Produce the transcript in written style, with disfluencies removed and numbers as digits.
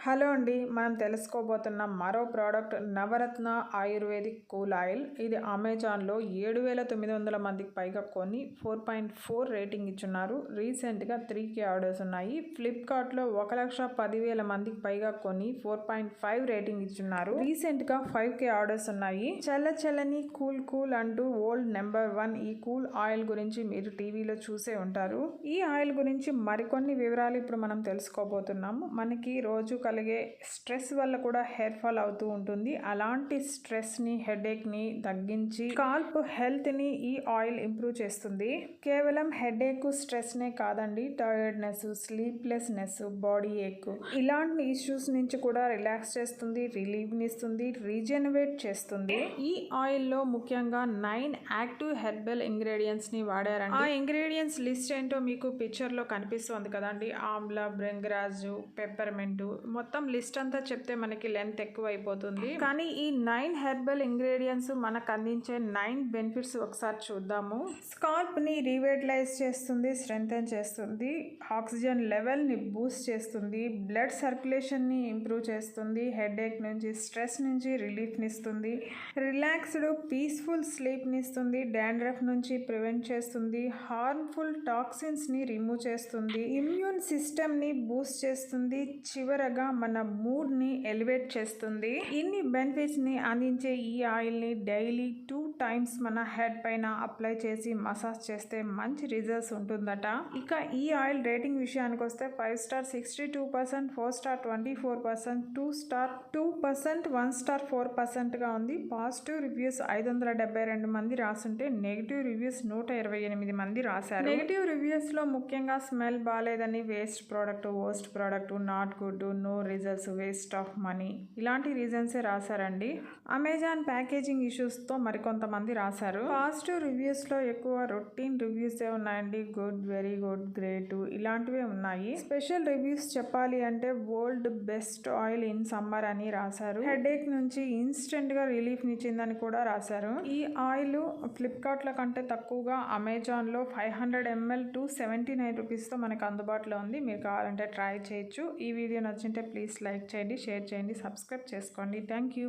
Hello అండి. మనం తెలుసుకోబోతున్న మరో ప్రోడక్ట్ నవరత్న ఆయుర్వేదిక్ కూల్ ఆయిల్. ఇది అమెజాన్లో 7,900 మందికి పైగా కొని 4.4 రేటింగ్ ఇచ్చున్నారు. రీసెంట్గా 3K ఆర్డర్స్ ఉన్నాయి. ఫ్లిప్కార్ట్లో 1,10,000 మందికి పైగా కొని 4.5 రేటింగ్ ఇచ్చున్నారు. రీసెంట్గా 5K ఆర్డర్స్ ఉన్నాయి. చల్లని కూల్ అంటూ వరల్డ్ నెంబర్ 1 ఈ కూల్ ఆయిల్ గురించి మీరు టీవీలో చూసే ఉంటారు. ఈ ఆయిల్ గురించి మరికొన్ని వివరాలు ఇప్పుడు మనం తెలుసుకోబోతున్నాము. మనకి రోజు కలిగే స్ట్రెస్ వల్ల కూడా హెయిర్ ఫాల్ అవుతూ ఉంటుంది. అలాంటి స్ట్రెస్ని, హెడేక్ని తగ్గించి స్కాల్ప్ హెల్త్ని ఈ ఆయిల్ ఇంప్రూవ్ చేస్తుంది. కేవలం హెడేక్, స్ట్రెస్నే కాదండి, టైర్డ్నెస్, స్లీప్లెస్నెస్, బాడీ ఏక్ ఇలాంటి ఇష్యూస్ నుంచి కూడా రిలాక్స్ చేస్తుంది, రిలీఫ్ని ఇస్తుంది, రీజనరేట్ చేస్తుంది. ఈ ఆయిల్లో ముఖ్యంగా 9 యాక్టివ్ హెర్బల్ ఇంగ్రీడియంట్స్ని వాడారండి. ఆ ఇంగ్రీడియంట్స్ లిస్ట్ ఏంటో మీకు పిక్చర్లో కనిపిస్తుంది కదండి. ఆమ్లా, బ్రింగరాజు, పెప్పర్మెంట్, మొత్తం లిస్ట్ అంతా చెప్తే మనకి లెంత్ ఎక్కువ అయిపోతుంది. కానీ ఈ 9 హెర్బల్ ఇంగ్రీడియంట్స్ మనకు అందించే 9 బెనిఫిట్స్ ఒకసారి చూద్దాము. స్కాల్ప్ ని రీవైటలైజ్ చేస్తుంది, స్ట్రెంథెన్ చేస్తుంది, ఆక్సిజన్ లెవెల్ ని బూస్ట్ చేస్తుంది, బ్లడ్ సర్క్యులేషన్ ని ఇంప్రూవ్ చేస్తుంది, హెడేక్ నుంచి, స్ట్రెస్ నుంచి రిలీఫ్ ని ఇస్తుంది, రిలాక్స్డ్ పీస్ఫుల్ స్లీప్ ని ఇస్తుంది, డాండ్రఫ్ నుంచి ప్రివెంట్ చేస్తుంది, హార్మ్ఫుల్ టాక్సిన్స్ ని రిమూవ్ చేస్తుంది, ఇమ్యూన్ సిస్టమ్ ని బూస్ట్ చేస్తుంది, చివరగా మన మూడ్ ని ఎలివేట్ చేస్తుంది. ఇన్ని బెనిఫిట్స్ ని అందించే ఈ ఆయిల్ ని డైలీ 2 టైమ్స్ మన హెడ్ పైన అప్లై చేసి మసాజ్ చేస్తే మంచి రిజల్ట్స్ ఉంటుందట. ఇక ఈ ఆయిల్ రేటింగ్ విషయానికి వస్తే 5 స్టార్ 62%, 4 స్టార్ 24%, 2 స్టార్ 2%, 1 స్టార్ 4% గా ఉంది. పాజిటివ్ రివ్యూస్ 572 మంది రాసుంటే నెగిటివ్ రివ్యూస్ 128 మంది రాశారు. నెగిటివ్ రివ్యూస్ లో ముఖ్యంగా స్మెల్ బాలేదని, waste product, worst product, not good, no results, waste of money ఇలాంటి రీజన్సే రాశారండి. అమెజాన్ ప్యాకేజింగ్ ఇష్యూస్ తో మరికొంతమంది రాశారు. పాజిటివ్ రివ్యూస్ లో ఎక్కువ రొటీన్ రివ్యూసే ఉన్నాయండి. గుడ్, వెరీ గుడ్, గ్రేట్ ఇలాంటివే ఉన్నాయి. స్పెషల్ రివ్యూస్ చెప్పాలి అంటే world best oil in summer అని రాశారు. హెడేక్ నుంచి ఇన్స్టెంట్ గా రిలీఫ్ నిచ్చిందని కూడా రాశారు. ఈ ఆయిల్ ఫ్లిప్కార్ట్ లో కంటే తక్కువగా అమెజాన్ లో 500 ml 279 రూపీస్ తో మనకు అందుబాటులో ఉంది. మీరు కావాలంటే ట్రై చేయొచ్చు. ఈ వీడియో నచ్చింటే ప్లీజ్ లైక్ చేయండి, షేర్ చేయండి, సబ్స్క్రైబ్ చేసుకోండి. Thank you.